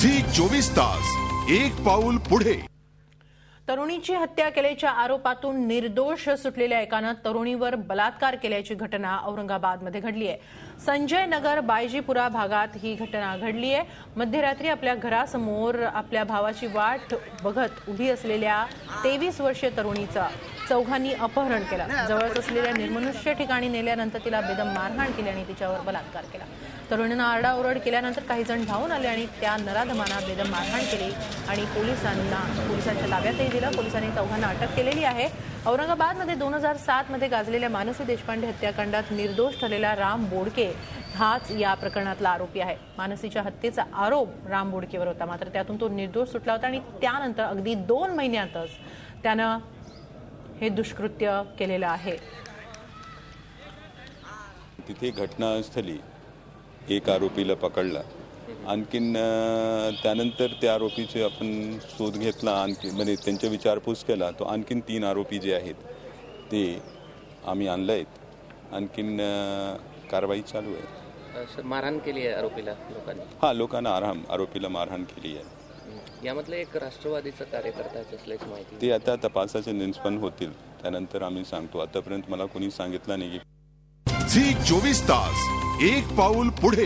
Zee 24 तास एक पाऊल पुढे। तरुणीची हत्या केल्याच्या आरोपातून निर्दोष सुटलेल्या एकानं तरुणीवर बलात्कार केल्याची घटना औरंगाबादमध्ये घडली आहे। संजय नगर बायजीपुरा भागात ही घटना घडली आहे। मध्यरात्री आपल्या घरासमोर आपल्या भावाची वाट बघत उभी असलेल्या 23 वर्षीय तरुणीचं चौघांनी अपहरण केलं। जवळच असलेल्या निर्मनुष्य ठिकाणी नेल्यानंतर तिला बेदम मारहाण केली आणि तिच्यावर बलात्कार केला। तरुणीनं आरडाओरड केल्यानंतर काही जण धावून आले आणि त्या नराधमांना बेदम मारहाण केली आणि पोलिसांच्या ताब्यातही दिलं। पोलिसांनी चौघांना अटक केलेली आहे। औरंगाबादमध्ये 2007 मध्ये गाजलेल्या मानसी देशपांडे हत्याकांडात निर्दोष ठरलेला राम बोडके हाच या प्रकरणातला आरोपी आहे। मानसीच्या हत्येचा आरोप राम बोडकेवर होता, मात्र त्यातून तो निर्दोष सुटला होता आणि त्यानंतर अगदी 2 महिन्यातच त्यानं हे दुष्कृत्य केलेलं आहे। तिथे घटनास्थळी एक आरोपीला पकडला। आणखीन त्यानंतर त्या आरोपीचे आपण शोध घेतला, आणखी म्हणजे त्यांच्या विचारपूस केला, तो आणखीन 3 आरोपी जे आहेत ते आम्ही आणलेत। आणखीन कारवाई चालू आहे। सर, मारहाण केली आहे आरोपीला लोकांनी? हां, लोकांना आरोपीला मारहाण केली आहे। यामधलं एक राष्ट्रवादीचा कार्यकर्ता असल्याची माहिती ते आता तपासाचे निष्पन्न होतील, त्यानंतर आम्ही सांगतो। आतापर्यंत मला कोणी सांगितलं नाही। झी 24 तास एक पाऊल पुढे।